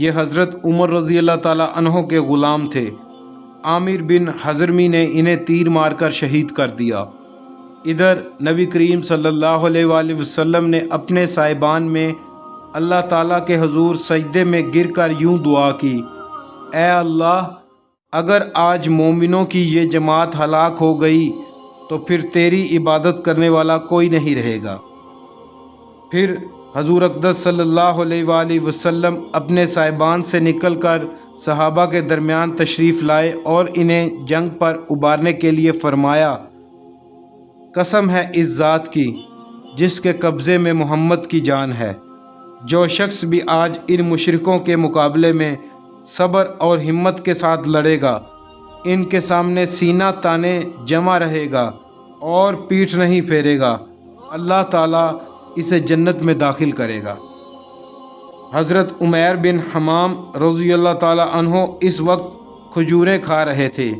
یہ حضرت عمر رضی اللہ تعالیٰ عنہ کے غلام تھے۔ عامر بن حضرمی نے انہیں تیر مار کر شہید کر دیا۔ ادھر نبی کریم صلی اللہ علیہ وآلہ وسلم نے اپنے صاحبان میں اللہ تعالیٰ کے حضور سجدے میں گر کر یوں دعا کی، اے اللہ، اگر آج مومنوں کی یہ جماعت ہلاک ہو گئی تو پھر تیری عبادت کرنے والا کوئی نہیں رہے گا۔ پھر حضور اقدس صلی اللہ علیہ وآلہ وسلم اپنے صاحبان سے نکل کر صحابہ کے درمیان تشریف لائے اور انہیں جنگ پر ابارنے کے لیے فرمایا، قسم ہے اس ذات کی جس کے قبضے میں محمد کی جان ہے، جو شخص بھی آج ان مشرکوں کے مقابلے میں صبر اور ہمت کے ساتھ لڑے گا، ان کے سامنے سینہ تانے جمع رہے گا اور پیٹھ نہیں پھیرے گا، اللہ تعالیٰ اسے جنت میں داخل کرے گا۔ حضرت عمیر بن حمام رضی اللہ تعالیٰ عنہ اس وقت کھجوریں کھا رہے تھے۔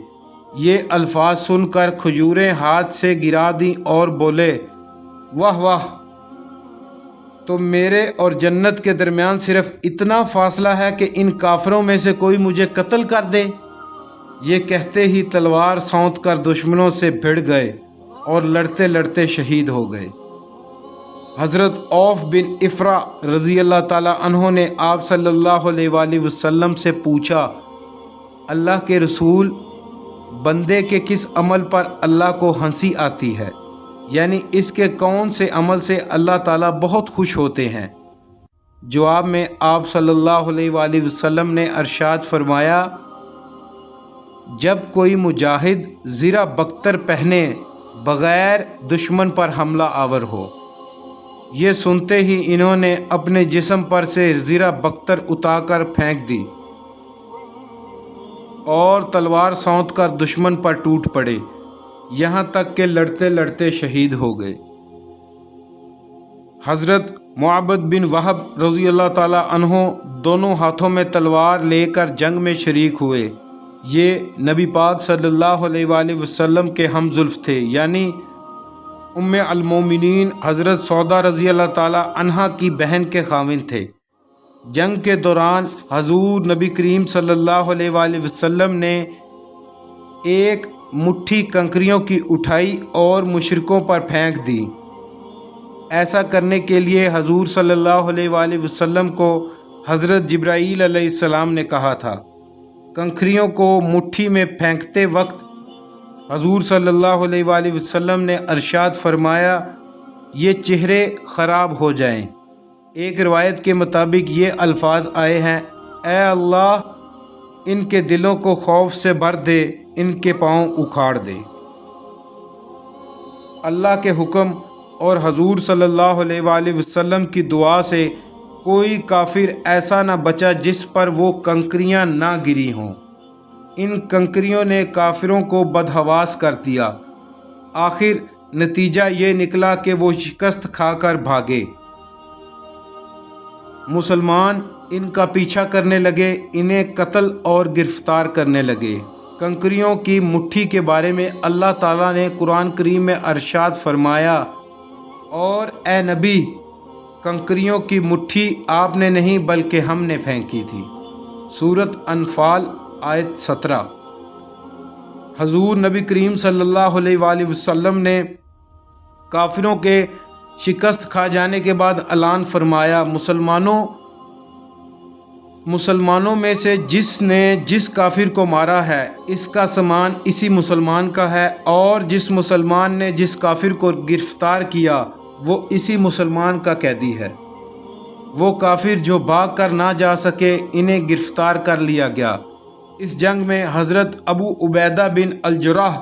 یہ الفاظ سن کر کھجوریں ہاتھ سے گرا دیں اور بولے، واہ واہ، تو میرے اور جنت کے درمیان صرف اتنا فاصلہ ہے کہ ان کافروں میں سے کوئی مجھے قتل کر دے۔ یہ کہتے ہی تلوار سونت کر دشمنوں سے بھڑ گئے اور لڑتے لڑتے شہید ہو گئے۔ حضرت عوف بن افرا رضی اللہ تعالیٰ عنہ نے آپ صلی اللہ علیہ وآلہ وسلم سے پوچھا، اللہ کے رسول، بندے کے کس عمل پر اللہ کو ہنسی آتی ہے؟ یعنی اس کے کون سے عمل سے اللہ تعالیٰ بہت خوش ہوتے ہیں؟ جواب میں آپ صلی اللہ علیہ وآلہ وسلم نے ارشاد فرمایا، جب کوئی مجاہد زرہ بختر پہنے بغیر دشمن پر حملہ آور ہو۔ یہ سنتے ہی انہوں نے اپنے جسم پر سے زرہ بختر اتار کر پھینک دی اور تلوار سونت کر دشمن پر ٹوٹ پڑے، یہاں تک کہ لڑتے لڑتے شہید ہو گئے۔ حضرت معبد بن وہب رضی اللہ تعالیٰ عنہ دونوں ہاتھوں میں تلوار لے کر جنگ میں شریک ہوئے۔ یہ نبی پاک صلی اللہ علیہ وآلہ وسلم کے ہم زلف تھے، یعنی ام المومنین حضرت سودا رضی اللہ تعالیٰ عنہا کی بہن کے خاوند تھے۔ جنگ کے دوران حضور نبی کریم صلی اللہ علیہ وآلہ وسلم نے ایک مٹھی کنکریوں کی اٹھائی اور مشرکوں پر پھینک دی۔ ایسا کرنے کے لیے حضور صلی اللہ علیہ وآلہ وسلم کو حضرت جبرائیل علیہ السلام نے کہا تھا۔ کنکریوں کو مٹھی میں پھینکتے وقت حضور صلی اللہ علیہ وآلہ وسلم نے ارشاد فرمایا، یہ چہرے خراب ہو جائیں۔ ایک روایت کے مطابق یہ الفاظ آئے ہیں، اے اللہ، ان کے دلوں کو خوف سے بھر دے، ان کے پاؤں اکھاڑ دے۔ اللہ کے حکم اور حضور صلی اللہ علیہ وآلہ وسلم کی دعا سے کوئی کافر ایسا نہ بچا جس پر وہ کنکریاں نہ گری ہوں۔ ان کنکریوں نے کافروں کو بدحواس کر دیا۔ آخر نتیجہ یہ نکلا کہ وہ شکست کھا کر بھاگے۔ مسلمان ان کا پیچھا کرنے لگے، انہیں قتل اور گرفتار کرنے لگے۔ کنکریوں کی مٹھی کے بارے میں اللہ تعالیٰ نے قرآن کریم میں ارشاد فرمایا، اور اے نبی، کنکریوں کی مٹھی آپ نے نہیں بلکہ ہم نے پھینکی تھی۔ سورۃ انفال آیت 17۔ حضور نبی کریم صلی اللہ علیہ وآلہ وسلم نے کافروں کے شکست کھا جانے کے بعد اعلان فرمایا، مسلمانوں میں سے جس نے جس کافر کو مارا ہے، اس کا سامان اسی مسلمان کا ہے، اور جس مسلمان نے جس کافر کو گرفتار کیا وہ اسی مسلمان کا قیدی ہے۔ وہ کافر جو بھاگ کر نہ جا سکے، انہیں گرفتار کر لیا گیا۔ اس جنگ میں حضرت ابو عبیدہ بن الجراح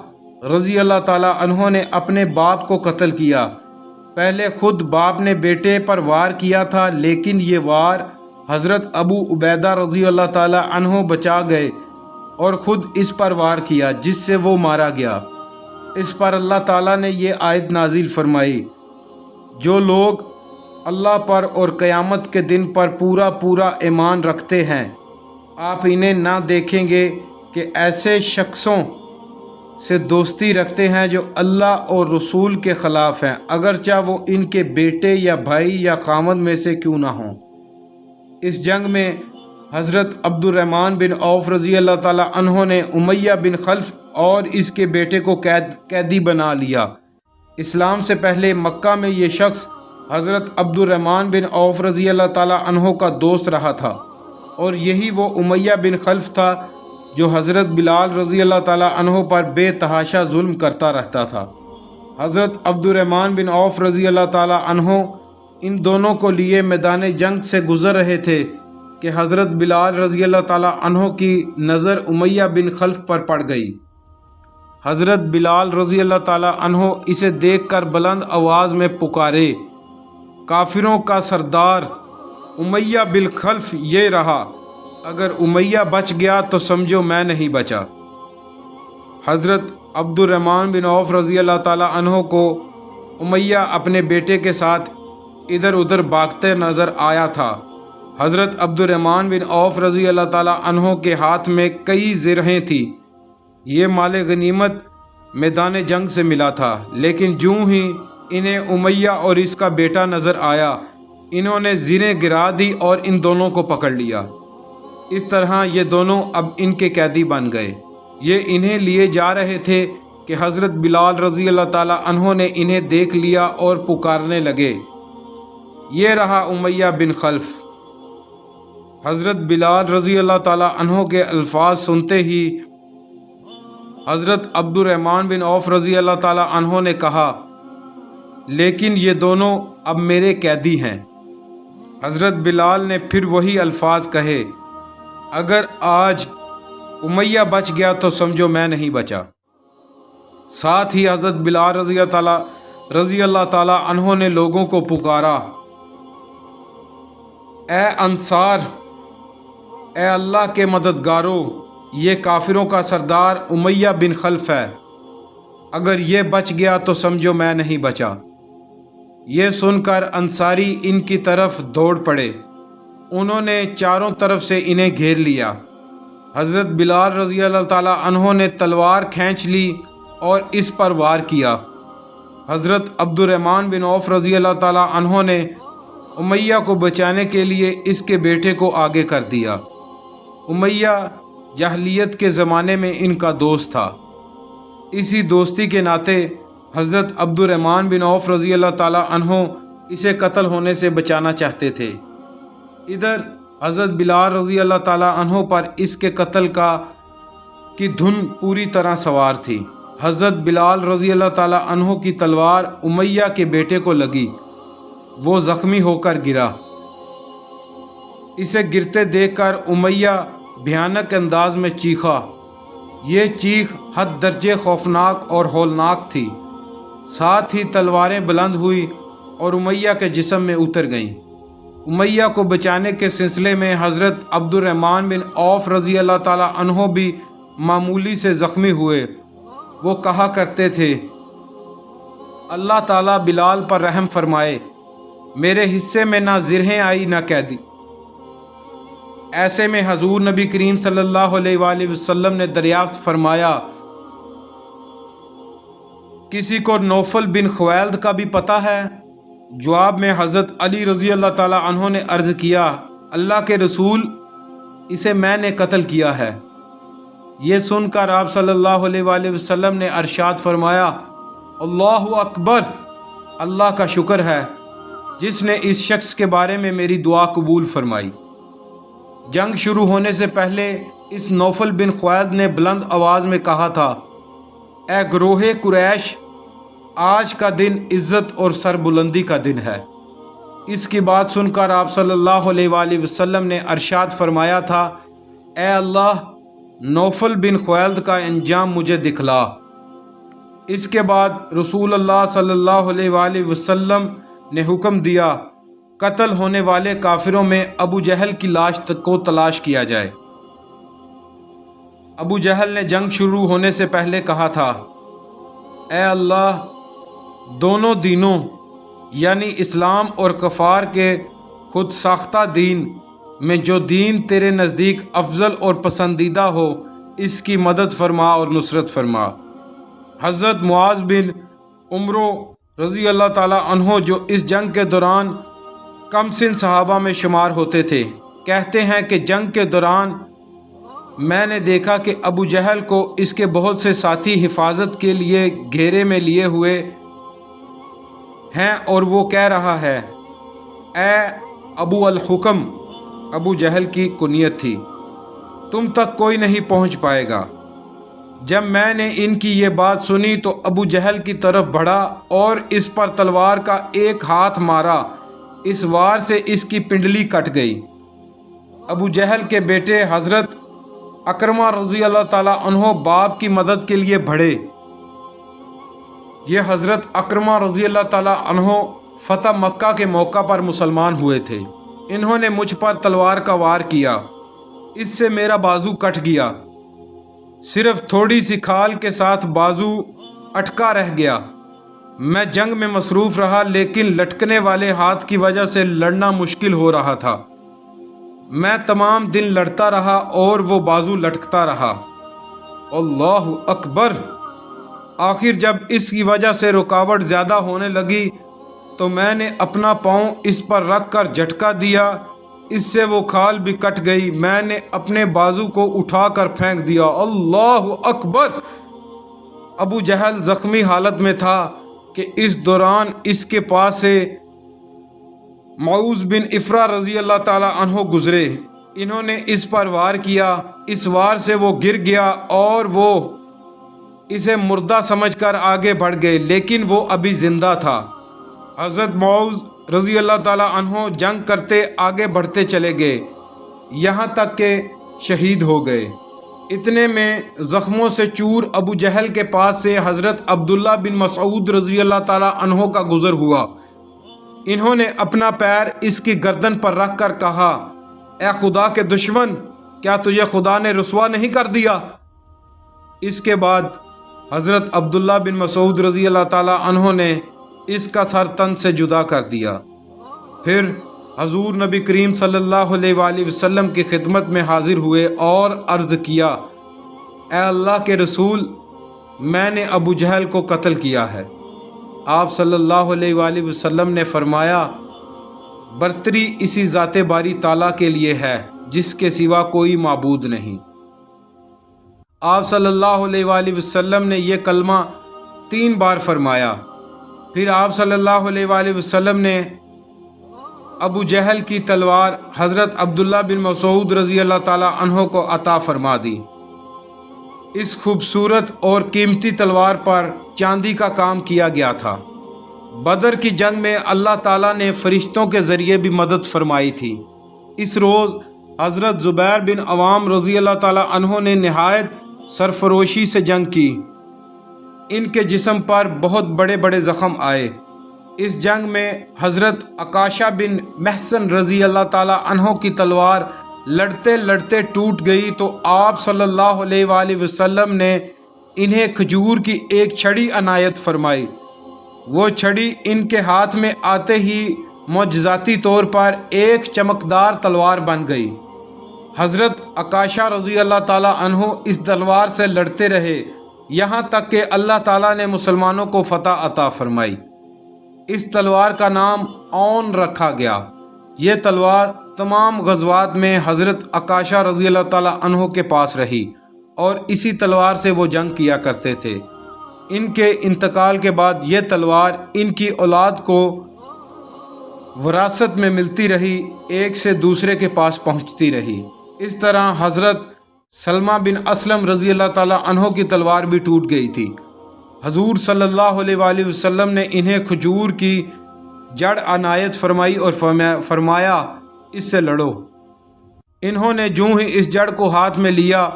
رضی اللہ تعالیٰ عنہ نے اپنے باپ کو قتل کیا۔ پہلے خود باپ نے بیٹے پر وار کیا تھا، لیکن یہ وار حضرت ابو عبیدہ رضی اللہ تعالیٰ عنہ بچا گئے اور خود اس پر وار کیا، جس سے وہ مارا گیا۔ اس پر اللہ تعالیٰ نے یہ آیت نازل فرمائی، جو لوگ اللہ پر اور قیامت کے دن پر پورا ایمان رکھتے ہیں، آپ انہیں نہ دیکھیں گے کہ ایسے شخصوں سے دوستی رکھتے ہیں جو اللہ اور رسول کے خلاف ہیں، اگرچہ وہ ان کے بیٹے یا بھائی یا خاوند میں سے کیوں نہ ہوں۔ اس جنگ میں حضرت عبد الرحمن بن عوف رضی اللہ تعالی عنہ نے امیہ بن خلف اور اس کے بیٹے کو قیدی بنا لیا۔ اسلام سے پہلے مکہ میں یہ شخص حضرت عبد الرحمن بن عوف رضی اللہ تعالی عنہ کا دوست رہا تھا، اور یہی وہ امیہ بن خلف تھا جو حضرت بلال رضی اللہ تعالی عنہ پر بے تحاشا ظلم کرتا رہتا تھا۔ حضرت عبد الرحمن بن عوف رضی اللہ تعالی عنہ ان دونوں کو لیے میدان جنگ سے گزر رہے تھے کہ حضرت بلال رضی اللہ تعالی عنہ کی نظر امیہ بن خلف پر پڑ گئی۔ حضرت بلال رضی اللہ تعالی عنہ اسے دیکھ کر بلند آواز میں پکارے، کافروں کا سردار امیہ بن خلف یہ رہا، اگر امیہ بچ گیا تو سمجھو میں نہیں بچا۔ حضرت عبد الرحمن بن عوف رضی اللہ تعالی عنہ کو امیہ اپنے بیٹے کے ساتھ ادھر ادھر بھاگتے نظر آیا تھا۔ حضرت عبد الرحمن بن عوف رضی اللہ تعالی عنہ کے ہاتھ میں کئی زرہیں تھیں، یہ مال غنیمت میدان جنگ سے ملا تھا، لیکن جوں ہی انہیں امیہ اور اس کا بیٹا نظر آیا، انہوں نے زریں گرا دی اور ان دونوں کو پکڑ لیا۔ اس طرح یہ دونوں اب ان کے قیدی بن گئے۔ یہ انہیں لیے جا رہے تھے کہ حضرت بلال رضی اللہ تعالی عنہ نے انہیں دیکھ لیا اور پکارنے لگے، یہ رہا امیہ بن خلف۔ حضرت بلال رضی اللہ تعالی عنہ کے الفاظ سنتے ہی حضرت عبد الرحمن بن عوف رضی اللہ تعالی عنہ نے کہا، لیکن یہ دونوں اب میرے قیدی ہیں۔ حضرت بلال نے پھر وہی الفاظ کہے، اگر آج امیہ بچ گیا تو سمجھو میں نہیں بچا۔ ساتھ ہی حضرت بلال رضی اللہ تعالی عنہ نے لوگوں کو پکارا، اے انصار، اے اللہ کے مددگاروں، یہ کافروں کا سردار امیہ بن خلف ہے، اگر یہ بچ گیا تو سمجھو میں نہیں بچا۔ یہ سن کر انصاری ان کی طرف دوڑ پڑے، انہوں نے چاروں طرف سے انہیں گھیر لیا۔ حضرت بلال رضی اللہ تعالی عنہ نے تلوار کھینچ لی اور اس پر وار کیا۔ حضرت عبد الرحمن بن عوف رضی اللہ تعالی عنہ نے امیہ کو بچانے کے لیے اس کے بیٹے کو آگے کر دیا۔ امیہ جاہلیت کے زمانے میں ان کا دوست تھا، اسی دوستی کے ناطے حضرت عبد الرحمن بن عوف رضی اللہ تعالی عنہ اسے قتل ہونے سے بچانا چاہتے تھے۔ ادھر حضرت بلال رضی اللہ تعالی عنہ پر اس کے قتل کی دھن پوری طرح سوار تھی۔ حضرت بلال رضی اللہ تعالی عنہ کی تلوار امیہ کے بیٹے کو لگی، وہ زخمی ہو کر گرا۔ اسے گرتے دیکھ کر امیہ بھیانک انداز میں چیخا، یہ چیخ حد درجے خوفناک اور ہولناک تھی۔ ساتھ ہی تلواریں بلند ہوئی اور امیہ کے جسم میں اتر گئیں۔ امیہ کو بچانے کے سلسلے میں حضرت عبد الرحمن بن عوف رضی اللہ تعالی عنہ بھی معمولی سے زخمی ہوئے۔ وہ کہا کرتے تھے، اللہ تعالیٰ بلال پر رحم فرمائے، میرے حصے میں نہ زرہیں آئی نہ قیدی۔ ایسے میں حضور نبی کریم صلی اللہ علیہ وآلہ وسلم نے دریافت فرمایا، کسی کو نوفل بن خویلد کا بھی پتہ ہے؟ جواب میں حضرت علی رضی اللہ تعالی عنہ نے عرض کیا، اللہ کے رسول، اسے میں نے قتل کیا ہے۔ یہ سن کر آپ صلی اللہ علیہ وآلہ وسلم نے ارشاد فرمایا، اللہ اکبر، اللہ کا شکر ہے جس نے اس شخص کے بارے میں میری دعا قبول فرمائی۔ جنگ شروع ہونے سے پہلے اس نوفل بن خویلد نے بلند آواز میں کہا تھا، اے گروہ قریش، آج کا دن عزت اور سربلندی کا دن ہے۔ اس کی بات سن کر آپ صلی اللہ علیہ وآلہ وسلم نے ارشاد فرمایا تھا، اے اللہ، نوفل بن خویلد کا انجام مجھے دکھلا۔ اس کے بعد رسول اللہ صلی اللہ علیہ وآلہ وسلم نے حکم دیا، قتل ہونے والے کافروں میں ابو جہل کی لاش کو تلاش کیا جائے۔ ابو جہل نے جنگ شروع ہونے سے پہلے کہا تھا، اے اللہ، دونوں دینوں یعنی اسلام اور کفار کے خود ساختہ دین میں جو دین تیرے نزدیک افضل اور پسندیدہ ہو، اس کی مدد فرما اور نصرت فرما۔ حضرت معاذ بن عمرو رضی اللہ تعالی عنہ جو اس جنگ کے دوران کم سن صحابہ میں شمار ہوتے تھے، کہتے ہیں کہ جنگ کے دوران میں نے دیکھا کہ ابو جہل کو اس کے بہت سے ساتھی حفاظت کے لیے گھیرے میں لیے ہوئے ہیں اور وہ کہہ رہا ہے، اے ابو الحکم، ابو جہل کی کنیت تھی، تم تک کوئی نہیں پہنچ پائے گا۔ جب میں نے ان کی یہ بات سنی تو ابو جہل کی طرف بڑھا اور اس پر تلوار کا ایک ہاتھ مارا، اس وار سے اس کی پنڈلی کٹ گئی۔ ابو جہل کے بیٹے حضرت اکرمہ رضی اللہ تعالیٰ عنہ باپ کی مدد کے لیے بڑھے۔ یہ حضرت اکرمہ رضی اللہ تعالیٰ عنہ فتح مکہ کے موقع پر مسلمان ہوئے تھے۔ انہوں نے مجھ پر تلوار کا وار کیا، اس سے میرا بازو کٹ گیا، صرف تھوڑی سی کھال کے ساتھ بازو اٹکا رہ گیا۔ میں جنگ میں مصروف رہا لیکن لٹکنے والے ہاتھ کی وجہ سے لڑنا مشکل ہو رہا تھا۔ میں تمام دن لڑتا رہا اور وہ بازو لٹکتا رہا۔ اللہ اکبر! آخر جب اس کی وجہ سے رکاوٹ زیادہ ہونے لگی تو میں نے اپنا پاؤں اس پر رکھ کر جھٹکا دیا، اس سے وہ کھال بھی کٹ گئی۔ میں نے اپنے بازو کو اٹھا کر پھینک دیا۔ اللہ اکبر! ابو جہل زخمی حالت میں تھا کہ اس دوران اس کے پاس سے معوذ بن افرا رضی اللہ تعالیٰ عنہ گزرے۔ انہوں نے اس پر وار کیا، اس وار سے وہ گر گیا اور وہ اسے مردہ سمجھ کر آگے بڑھ گئے، لیکن وہ ابھی زندہ تھا۔ حضرت معوذ رضی اللہ تعالیٰ عنہ جنگ کرتے آگے بڑھتے چلے گئے، یہاں تک کہ شہید ہو گئے۔ اتنے میں زخموں سے چور ابو جہل کے پاس سے حضرت عبداللہ بن مسعود رضی اللہ تعالیٰ عنہ کا گزر ہوا۔ انہوں نے اپنا پیر اس کی گردن پر رکھ کر کہا، اے خدا کے دشمن، کیا تجھے خدا نے رسوا نہیں کر دیا؟ اس کے بعد حضرت عبداللہ بن مسعود رضی اللہ تعالیٰ عنہ نے اس کا سر تن سے جدا کر دیا۔ پھر حضور نبی کریم صلی اللہ علیہ وآلہ وسلم کی خدمت میں حاضر ہوئے اور عرض کیا، اے اللہ کے رسول، میں نے ابو جہل کو قتل کیا ہے۔ آپ صلی اللہ علیہ وآلہ وسلم نے فرمایا، برتری اسی ذات باری تعالیٰ کے لیے ہے جس کے سوا کوئی معبود نہیں۔ آپ صلی اللہ علیہ وآلہ وسلم نے یہ کلمہ 3 بار فرمایا۔ پھر آپ صلی اللہ علیہ وآلہ وسلم نے ابو جہل کی تلوار حضرت عبداللہ بن مسعود رضی اللہ تعالیٰ عنہ کو عطا فرما دی۔ اس خوبصورت اور قیمتی تلوار پر چاندی کا کام کیا گیا تھا۔ بدر کی جنگ میں اللہ تعالیٰ نے فرشتوں کے ذریعے بھی مدد فرمائی تھی۔ اس روز حضرت زبیر بن عوام رضی اللہ تعالیٰ عنہ نے نہایت سرفروشی سے جنگ کی۔ ان کے جسم پر بہت بڑے بڑے زخم آئے۔ اس جنگ میں حضرت عکاشہ بن محصن رضی اللہ تعالیٰ عنہ کی تلوار لڑتے لڑتے ٹوٹ گئی تو آپ صلی اللہ علیہ وآلہ وسلم نے انہیں کھجور کی ایک چھڑی عنایت فرمائی۔ وہ چھڑی ان کے ہاتھ میں آتے ہی معجزاتی طور پر ایک چمکدار تلوار بن گئی۔ حضرت عکاشہ رضی اللہ تعالیٰ عنہ اس تلوار سے لڑتے رہے یہاں تک کہ اللہ تعالیٰ نے مسلمانوں کو فتح عطا فرمائی۔ اس تلوار کا نام اون رکھا گیا۔ یہ تلوار تمام غزوات میں حضرت عکاشہ رضی اللہ تعالیٰ عنہ کے پاس رہی اور اسی تلوار سے وہ جنگ کیا کرتے تھے۔ ان کے انتقال کے بعد یہ تلوار ان کی اولاد کو وراثت میں ملتی رہی، ایک سے دوسرے کے پاس پہنچتی رہی۔ اس طرح حضرت سلمہ بن اسلم رضی اللہ تعالیٰ عنہ کی تلوار بھی ٹوٹ گئی تھی۔ حضور صلی اللہ علیہ وآلہ وسلم نے انہیں کھجور کی جڑ عنایت فرمائی اور فرمایا، اس سے لڑو۔ انہوں نے جو ہی اس جڑ کو ہاتھ میں لیا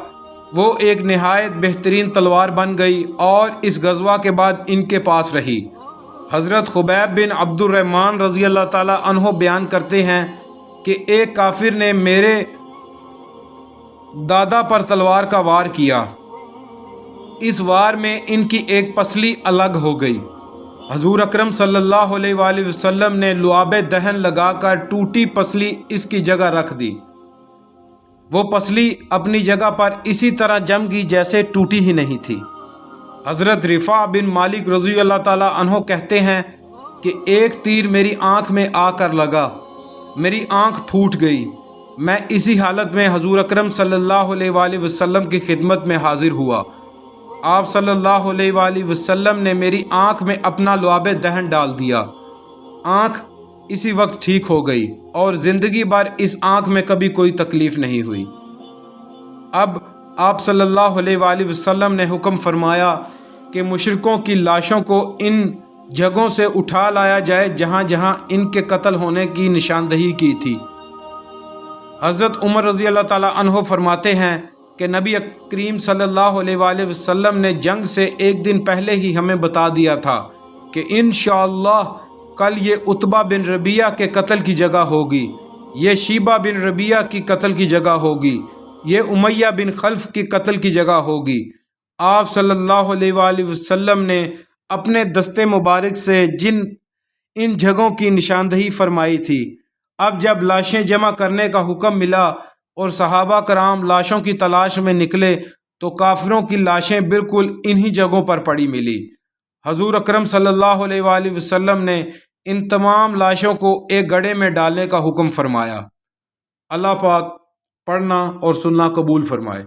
وہ ایک نہایت بہترین تلوار بن گئی اور اس غزوہ کے بعد ان کے پاس رہی۔ حضرت خبیب بن عبد الرحمن رضی اللہ تعالیٰ عنہ بیان کرتے ہیں کہ ایک کافر نے میرے دادا پر تلوار کا وار کیا، اس وار میں ان کی ایک پسلی الگ ہو گئی۔ حضور اکرم صلی اللہ علیہ وآلہ وسلم نے لعاب دہن لگا کر ٹوٹی پسلی اس کی جگہ رکھ دی۔ وہ پسلی اپنی جگہ پر اسی طرح جم گئی جیسے ٹوٹی ہی نہیں تھی۔ حضرت رفاع بن مالک رضی اللہ تعالیٰ عنہ کہتے ہیں کہ ایک تیر میری آنکھ میں آ کر لگا، میری آنکھ پھوٹ گئی، میں اسی حالت میں حضور اکرم صلی اللہ علیہ وآلہ وسلم کی خدمت میں حاضر ہوا۔ آپ صلی اللہ علیہ وآلہ وسلم نے میری آنکھ میں اپنا لعاب دہن ڈال دیا۔ آنکھ اسی وقت ٹھیک ہو گئی اور زندگی بھر اس آنکھ میں کبھی کوئی تکلیف نہیں ہوئی۔ اب آپ صلی اللہ علیہ وآلہ وسلم نے حکم فرمایا کہ مشرکوں کی لاشوں کو ان جگہوں سے اٹھا لایا جائے جہاں جہاں ان کے قتل ہونے کی نشاندہی کی تھی۔ حضرت عمر رضی اللہ تعالیٰ عنہ فرماتے ہیں کہ نبی کریم صلی اللہ علیہ وآلہ وسلم نے جنگ سے ایک دن پہلے ہی ہمیں بتا دیا تھا کہ انشاءاللہ کل یہ عتبہ بن ربیعہ کے قتل کی جگہ ہوگی، یہ شیبہ بن ربیعہ کی قتل کی جگہ ہوگی، یہ امیہ بن خلف کی قتل کی جگہ ہوگی۔ آپ صلی اللہ علیہ وآلہ وسلم نے اپنے دست مبارک سے ان جگہوں کی نشاندہی فرمائی تھی۔ اب جب لاشیں جمع کرنے کا حکم ملا اور صحابہ کرام لاشوں کی تلاش میں نکلے تو کافروں کی لاشیں بالکل انہی جگہوں پر پڑی ملی۔ حضور اکرم صلی اللہ علیہ وآلہ وسلم نے ان تمام لاشوں کو ایک گڑھے میں ڈالنے کا حکم فرمایا۔ اللہ پاک پڑھنا اور سننا قبول فرمائے۔